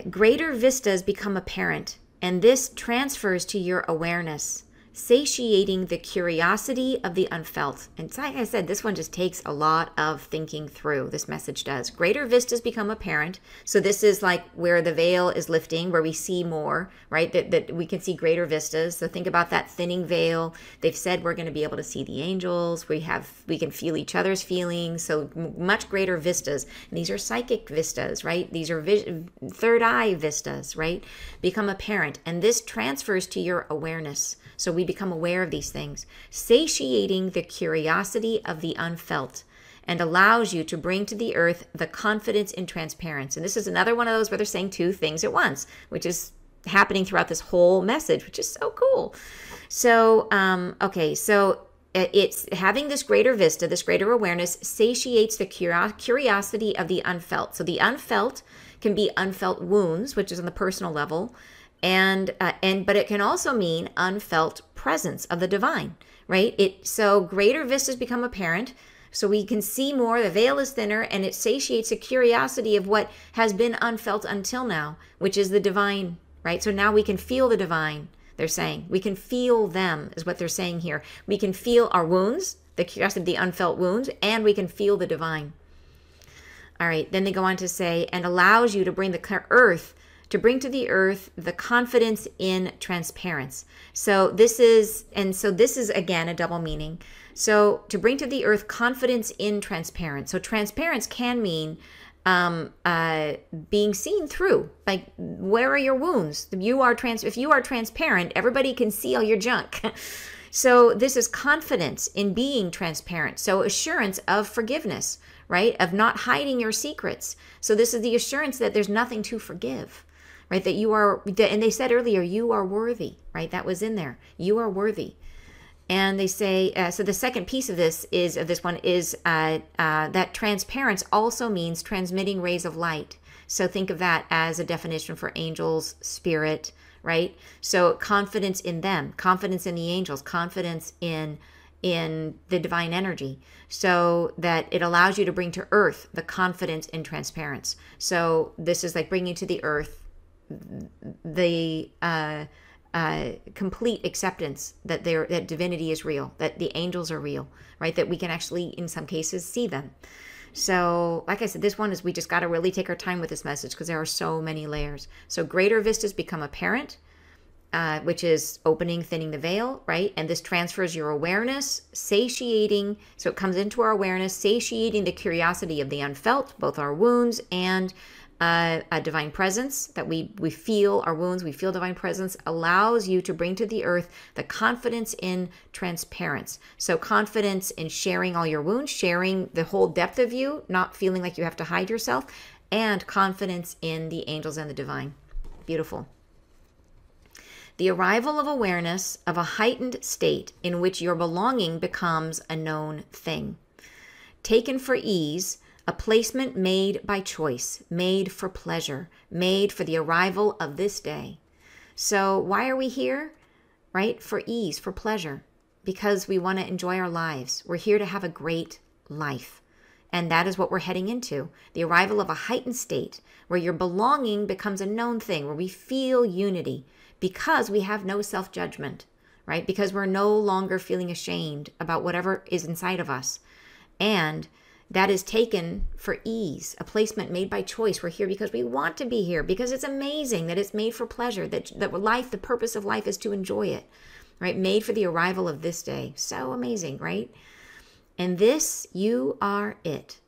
greater vistas become apparent, and this transfers to your awareness, satiating the curiosity of the unfelt. And like I said, this one just takes a lot of thinking through. This message does. Greater vistas become apparent. So this is like where the veil is lifting, where we see more, right? That we can see greater vistas. So think about that thinning veil. They've said we're going to be able to see the angels. We can feel each other's feelings. So much greater vistas. And these are psychic vistas, right? These are third eye vistas, right? Become apparent. And this transfers to your awareness. So we become aware of these things, satiating the curiosity of the unfelt, and allows you to bring to the earth the confidence in transparency. And this is another one of those where they're saying two things at once, which is happening throughout this whole message, which is so cool. So, okay, so it's having this greater vista, this greater awareness, satiates the curiosity of the unfelt. So the unfelt can be unfelt wounds, which is on the personal level, but it can also mean unfelt presence of the divine, right? So greater vistas become apparent, so we can see more, the veil is thinner, and it satiates the curiosity of what has been unfelt until now, which is the divine, right? So now we can feel the divine, they're saying. We can feel them, is what they're saying here. We can feel our wounds, the curiosity of the unfelt wounds, and we can feel the divine. All right, then they go on to say, and allows you to bring to the earth the confidence in transparency. So this is again a double meaning. So to bring to the earth confidence in transparency. So transparency can mean being seen through. Like, where are your wounds? If you are transparent, everybody can see all your junk. So this is confidence in being transparent. So assurance of forgiveness, right? Of not hiding your secrets. So this is the assurance that there's nothing to forgive. Right, that you are, and they said earlier, you are worthy, right? That was in there. You are worthy. And they say, so the second piece of this one is that transparency also means transmitting rays of light. So think of that as a definition for angels, spirit, right? So confidence in them, confidence in the angels, confidence in the divine energy, so that it allows you to bring to earth the confidence in transparency. So this is like bringing to the earth the complete acceptance that divinity is real, that the angels are real, right? That we can actually, in some cases, see them. So, like I said, this one is, we just got to really take our time with this message because there are so many layers. So greater vistas become apparent, which is opening, thinning the veil, right? And this transfers your awareness, satiating. So it comes into our awareness, satiating the curiosity of the unfelt, both our wounds and a divine presence, that we feel our wounds, we feel divine presence, allows you to bring to the earth the confidence in transparency. So confidence in sharing all your wounds, sharing the whole depth of you, not feeling like you have to hide yourself, and confidence in the angels and the divine. Beautiful. The arrival of awareness of a heightened state in which your belonging becomes a known thing. Taken for ease, a placement made by choice, made for pleasure, made for the arrival of this day. So why are we here? Right? For ease, for pleasure, because we want to enjoy our lives. We're here to have a great life. And that is what we're heading into. The arrival of a heightened state where your belonging becomes a known thing, where we feel unity because we have no self-judgment, right? Because we're no longer feeling ashamed about whatever is inside of us. And that is taken for ease, a placement made by choice. We're here because we want to be here, because it's amazing that it's made for pleasure, that life, the purpose of life is to enjoy it, right? Made for the arrival of this day. So amazing, right? And this, you are it.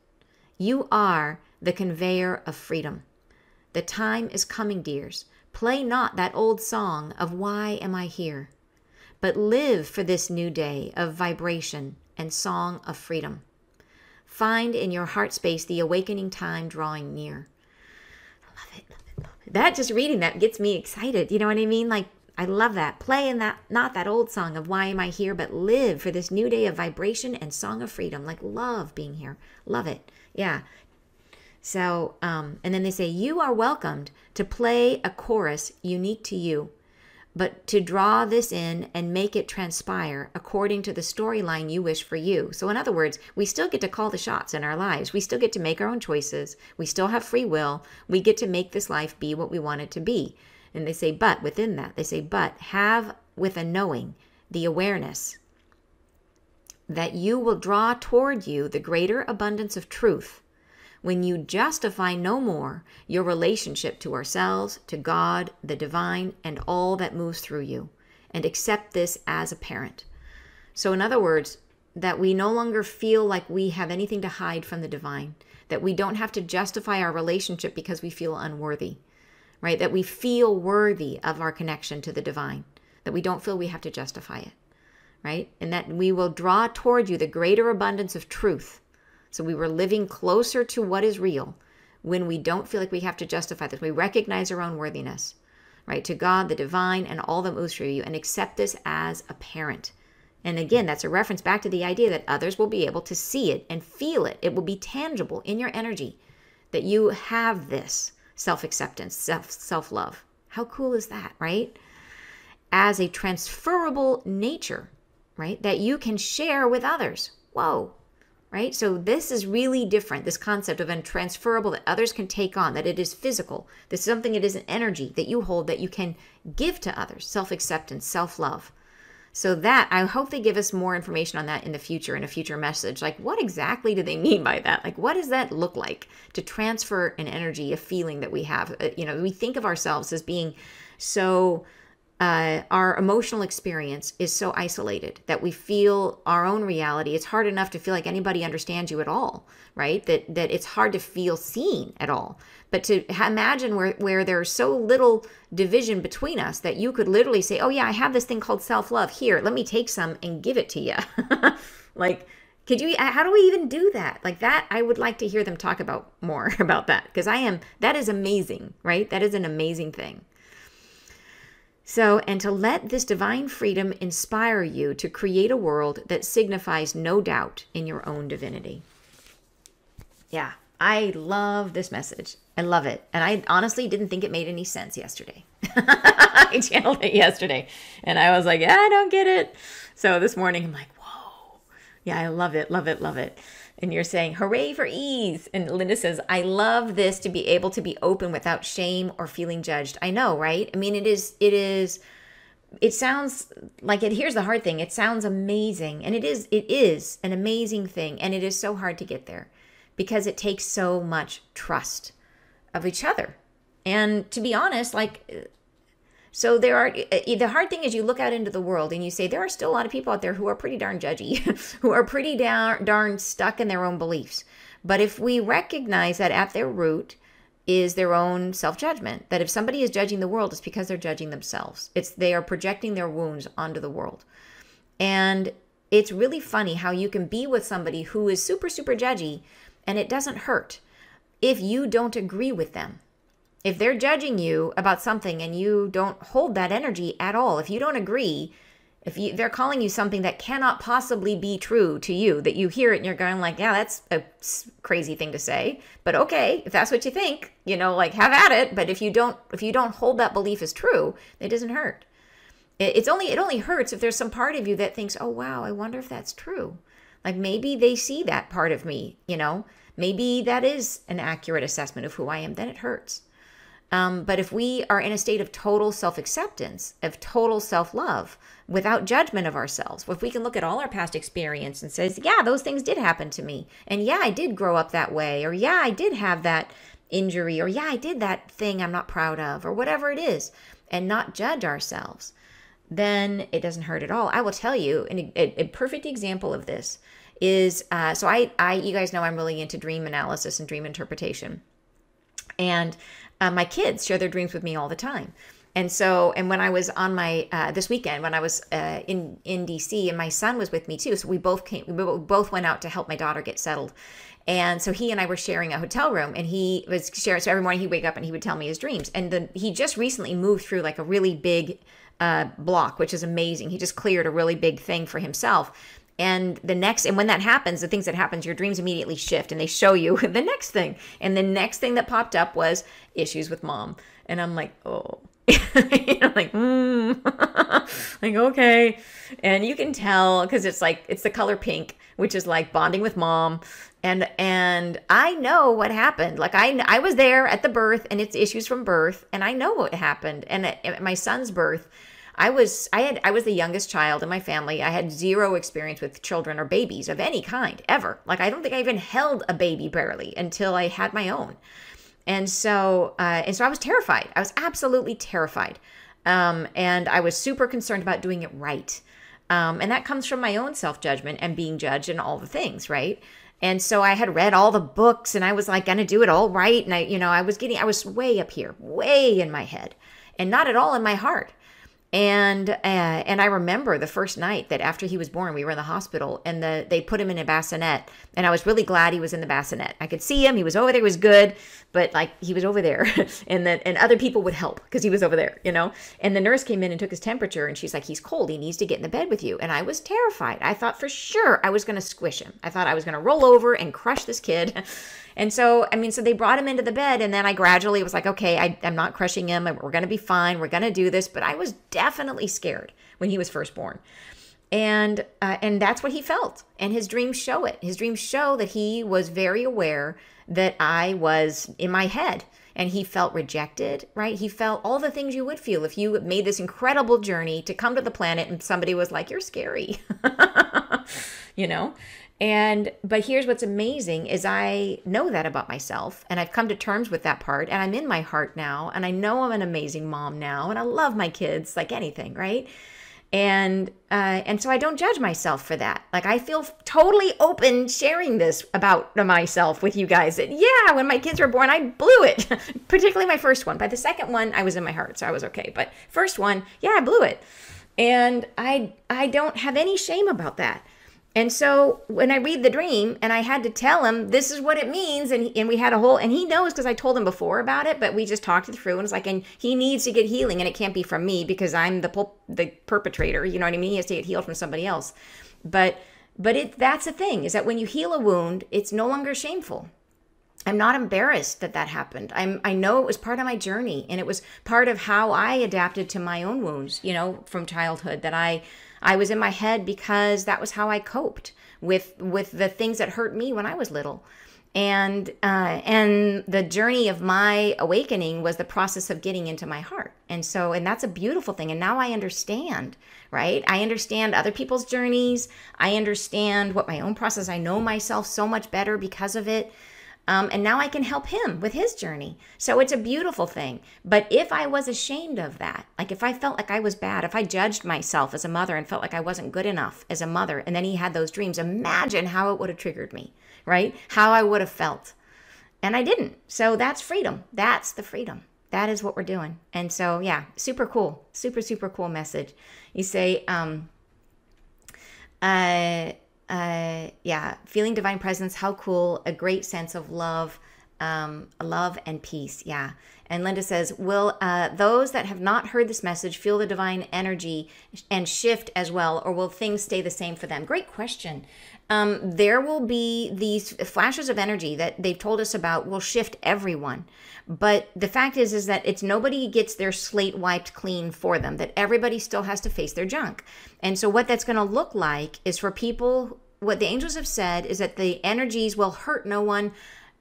You are the conveyor of freedom. The time is coming, dears. Play not that old song of why am I here, but live for this new day of vibration and song of freedom. Find in your heart space the awakening time drawing near. I love it, love it, love it. That, just reading that gets me excited. You know what I mean? Like, I love that. Play in that, not that old song of why am I here, but live for this new day of vibration and song of freedom. Like, love being here. Love it. Yeah. So, and then they say, you are welcomed to play a chorus unique to you, but to draw this in and make it transpire according to the storyline you wish for you. So in other words, we still get to call the shots in our lives. We still get to make our own choices. We still have free will. We get to make this life be what we want it to be. And they say, but within that, they say, but have with a knowing, the awareness that you will draw toward you the greater abundance of truth when you justify no more your relationship to ourselves, to God, the divine, and all that moves through you, and accept this as apparent. So in other words, that we no longer feel like we have anything to hide from the divine, that we don't have to justify our relationship because we feel unworthy, right? That we feel worthy of our connection to the divine, that we don't feel we have to justify it, right? And that we will draw toward you the greater abundance of truth. So we were living closer to what is real when we don't feel like we have to justify this. We recognize our own worthiness, right? To God, the divine, and all that moves through you, and accept this as apparent. And again, that's a reference back to the idea that others will be able to see it and feel it. It will be tangible in your energy that you have this self-acceptance, self-love. How cool is that, right? As a transferable nature, right? That you can share with others. Whoa. Right? So this is really different, this concept of a transferable that others can take on, that it is physical. This is something that is an energy that you hold that you can give to others, self-acceptance, self-love. So that, I hope they give us more information on that in the future, in a future message. Like, what exactly do they mean by that? Like, what does that look like to transfer an energy, a feeling that we have? We think of ourselves as being so... our emotional experience is so isolated that we feel our own reality. It's hard enough to feel like anybody understands you at all, right? That it's hard to feel seen at all. But to imagine where there's so little division between us that you could literally say, oh yeah, I have this thing called self-love. Here, let me take some and give it to you. Like, how do we even do that? Like that, I would like to hear them talk about more about that, because that is amazing, right? That is an amazing thing. So, and to let this divine freedom inspire you to create a world that signifies no doubt in your own divinity. Yeah, I love this message. I love it. And I honestly didn't think it made any sense yesterday. I channeled it yesterday and I was like, yeah, I don't get it. So this morning I'm like, whoa. Yeah, I love it, love it, love it. And you're saying, hooray for ease. And Linda says, I love this, to be able to be open without shame or feeling judged. I know, right? I mean, it sounds like it. Here's the hard thing. It sounds amazing. And it is an amazing thing. And it is so hard to get there because it takes so much trust of each other. And to be honest, like So the hard thing is you look out into the world and you say, there are still a lot of people out there who are pretty darn judgy, who are pretty darn stuck in their own beliefs. But if we recognize that at their root is their own self-judgment, that if somebody is judging the world, it's because they're judging themselves. They are projecting their wounds onto the world. And it's really funny how you can be with somebody who is super, super judgy and it doesn't hurt if you don't agree with them. If they're judging you about something and you don't hold that energy at all, if you don't agree, they're calling you something that cannot possibly be true to you, that you hear it and you're going like, yeah, that's a crazy thing to say, but okay, if that's what you think, like have at it. But if you don't hold that belief as true, it doesn't hurt. It only hurts if there's some part of you that thinks, oh wow, I wonder if that's true. Like maybe they see that part of me, maybe that is an accurate assessment of who I am, then it hurts. But if we are in a state of total self-acceptance, of total self-love, without judgment of ourselves, if we can look at all our past experience and says, yeah, those things did happen to me. And yeah, I did grow up that way. Or yeah, I did have that injury. Or yeah, I did that thing I'm not proud of. Or whatever it is. And not judge ourselves. Then it doesn't hurt at all. I will tell you, a perfect example of this is, you guys know I'm really into dream analysis and dream interpretation. And my kids share their dreams with me all the time. And when I was on my, this weekend, when I was in DC, and my son was with me too. So we both went out to help my daughter get settled. And so he and I were sharing a hotel room, and he was sharing, so every morning he'd wake up and he would tell me his dreams. And he just recently moved through like a really big block, which is amazing. He just cleared a really big thing for himself. And when that happens, the things that happens, your dreams immediately shift and they show you the next thing. And the next thing that popped up was issues with mom. And I'm like, oh, like, like, okay. And you can tell, because it's the color pink, which is like bonding with mom. And I know what happened. Like I was there at the birth, and it's issues from birth. And I know what happened. And at my son's birth, I was the youngest child in my family. I had zero experience with children or babies of any kind ever. Like I don't think I even held a baby barely until I had my own. And so I was terrified. I was absolutely terrified. And I was super concerned about doing it right. And that comes from my own self-judgment and being judged and all the things, right? And so I had read all the books and I was like going to do it all right. And I was way up here, way in my head and not at all in my heart. And I remember the first night that after he was born, we were in the hospital and they put him in a bassinet, and I was really glad he was in the bassinet. I could see him. He was over there. He was good, but like he was over there and other people would help because he was over there, and the nurse came in and took his temperature and she's like, he's cold. He needs to get in the bed with you. And I was terrified. I thought for sure I was going to squish him. I thought I was going to roll over and crush this kid. And so they brought him into the bed, and then I gradually was like, okay, I'm not crushing him. We're going to be fine. We're going to do this. But I was definitely scared when he was first born. And that's what he felt. And his dreams show it. His dreams show that he was very aware that I was in my head, and he felt rejected, right? He felt all the things you would feel if you made this incredible journey to come to the planet and somebody was like, you're scary, But here's what's amazing is I know that about myself, and I've come to terms with that part, and I'm in my heart now, and I know I'm an amazing mom now, and I love my kids like anything, right? And so I don't judge myself for that. Like I feel totally open sharing this about myself with you guys. That, yeah, when my kids were born, I blew it, particularly my first one. By the second one, I was in my heart, so I was okay. But first one, yeah, I blew it. And I don't have any shame about that. And so when I read the dream and I had to tell him, this is what it means. And we had and he knows because I told him before about it, but we just talked it through and it's like, and he needs to get healing and it can't be from me because I'm the perpetrator. You know what I mean? He has to get healed from somebody else. But that's the thing is that when you heal a wound, it's no longer shameful. I'm not embarrassed that happened. I know it was part of my journey and it was part of how I adapted to my own wounds, from childhood, that I was in my head because that was how I coped with the things that hurt me when I was little. And the journey of my awakening was the process of getting into my heart. And that's a beautiful thing. And now I understand, right? I understand other people's journeys. I understand what my own process, I know myself so much better because of it. And now I can help him with his journey. So it's a beautiful thing. But if I was ashamed of that, like if I felt like I was bad, if I judged myself as a mother and felt like I wasn't good enough as a mother, and then he had those dreams, imagine how it would have triggered me, right? How I would have felt. And I didn't. So that's freedom. That's the freedom. That is what we're doing. And so, yeah, super cool. Super, super cool message. You say, yeah, feeling divine presence. How cool. A great sense of love, love and peace. Yeah. And Linda says, will those that have not heard this message feel the divine energy and shift as well, or will things stay the same for them? Great question. There will be these flashes of energy that they've told us about will shift everyone. But the fact is that it's nobody gets their slate wiped clean for them, that everybody still has to face their junk. And so what that's going to look like is for people, what the angels have said is that the energies will hurt no one,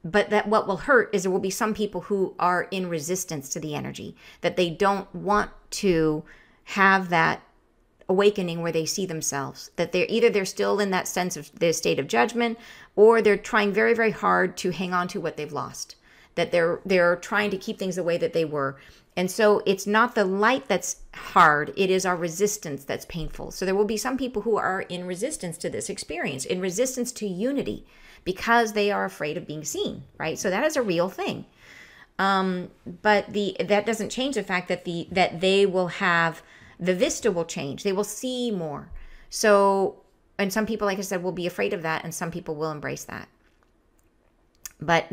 but that what will hurt is there will be some people who are in resistance to the energy, that they don't want to have that awakening where they see themselves, that they're still in that sense of the state of judgment, or they're trying very, very hard to hang on to what they've lost, that they're trying to keep things the way that they were. And so it's not the light that's hard, it is our resistance that's painful. So there will be some people who are in resistance to this experience, in resistance to unity, because they are afraid of being seen, right? So that is a real thing. But that doesn't change the fact that they will have, the vista will change. They will see more. So, and some people, like I said, will be afraid of that, and some people will embrace that. But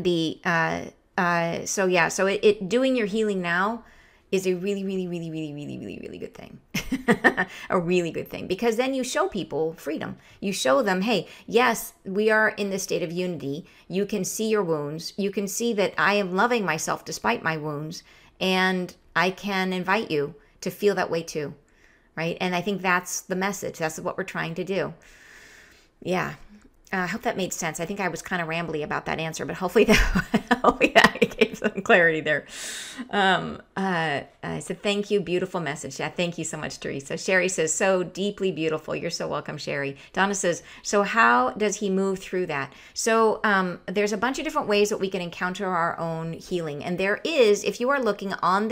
so doing your healing now is a really, really, really, really, really, really, really good thing. A really good thing, because then you show people freedom. You show them, hey, yes, we are in this state of unity. You can see your wounds. You can see that I am loving myself despite my wounds, and I can invite you to feel that way too, right? And I think that's the message. That's what we're trying to do. Yeah. I hope that made sense. I think I was kind of rambly about that answer, but hopefully that gave some clarity there. I said, thank you. Beautiful message. Yeah, thank you so much, Teresa. Sherry says, so deeply beautiful. You're so welcome, Sherry. Donna says, so how does he move through that? So there's a bunch of different ways that we can encounter our own healing. And there is, if you are looking on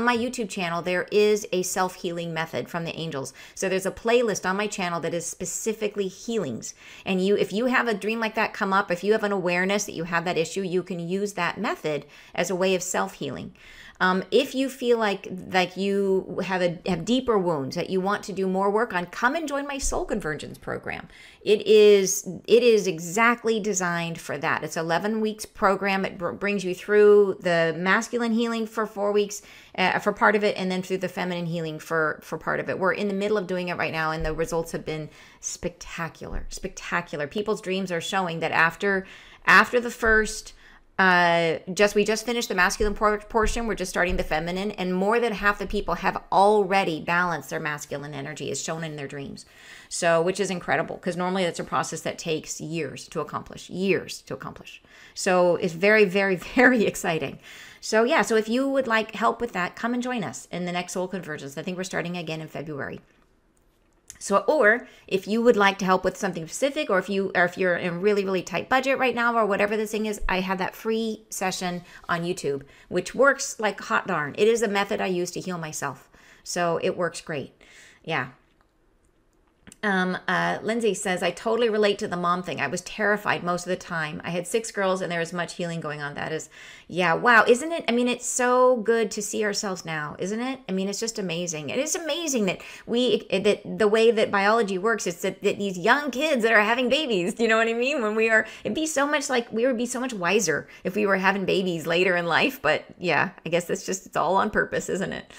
my YouTube channel, there is a self-healing method from the angels. So there's a playlist on my channel that is specifically healings. And if you have a dream like that come up, if you have an awareness that you have that issue, you can use that method as a way of self-healing. If you feel like you have deeper wounds that you want to do more work on, come and join my Soul Convergence program. It is exactly designed for that. It's 11 weeks program. It brings you through the masculine healing for 4 weeks for part of it, and then through the feminine healing for part of it. We're in the middle of doing it right now, and the results have been spectacular. People's dreams are showing that after the first we just finished the masculine portion. We're just starting the feminine, and more than half the people have already balanced their masculine energy as shown in their dreams. So, which is incredible, because normally that's a process that takes years to accomplish. So it's very, very, very exciting. So yeah, so if you would like help with that, come and join us in the next Soul Convergence. I think we're starting again in February. So, or if you would like to help with something specific, or if you're in a really, really tight budget right now, or whatever this thing is, I have that free session on YouTube, which works like hot darn. It is a method I use to heal myself. So it works great. Yeah. Lindsay says, I totally relate to the mom thing. I was terrified most of the time. I had 6 girls, and there was much healing going on. That is, yeah, wow. Isn't it? I mean, it's so good to see ourselves now, isn't it? I mean, it's just amazing. It is amazing that that the way that biology works is that these young kids that are having babies, you know what I mean? It'd be so much like, we would be so much wiser if we were having babies later in life. But yeah, I guess it's all on purpose, isn't it?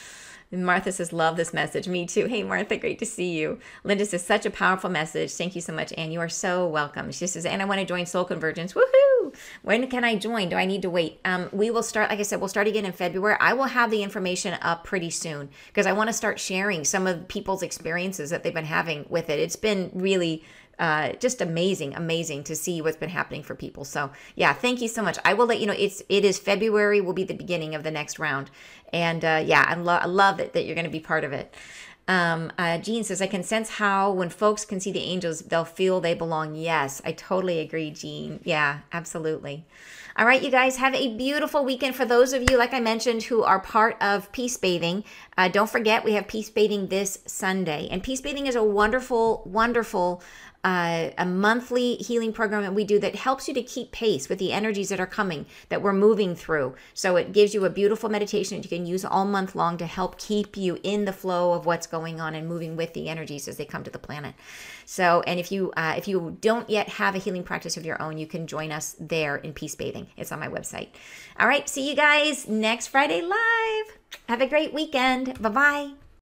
And Martha says, love this message. Me too. Hey, Martha, great to see you. Linda says, such a powerful message. Thank you so much, Anne. You are so welcome. She says, and I want to join Soul Convergence. Woohoo! When can I join? Do I need to wait? We will start, like I said, we'll start again in February. I will have the information up pretty soon, because I want to start sharing some of people's experiences that they've been having with it. It's been really just amazing to see what's been happening for people. So yeah, thank you so much. I will let you know. It is February will be the beginning of the next round. And yeah, I love it that you're going to be part of it. Jean says, I can sense how when folks can see the angels, they'll feel they belong. Yes, I totally agree, Jean. Yeah, absolutely. All right, you guys have a beautiful weekend. For those of you, like I mentioned, who are part of Peace Bathing, don't forget we have Peace Bathing this Sunday. And Peace Bathing is a wonderful, wonderful a monthly healing program that we do that helps you to keep pace with the energies that are coming, that we're moving through. So it gives you a beautiful meditation that you can use all month long to help keep you in the flow of what's going on and moving with the energies as they come to the planet. So, and if you don't yet have a healing practice of your own, you can join us there in Peace Bathing. It's on my website. All right, see you guys next Friday live. Have a great weekend. Bye-bye.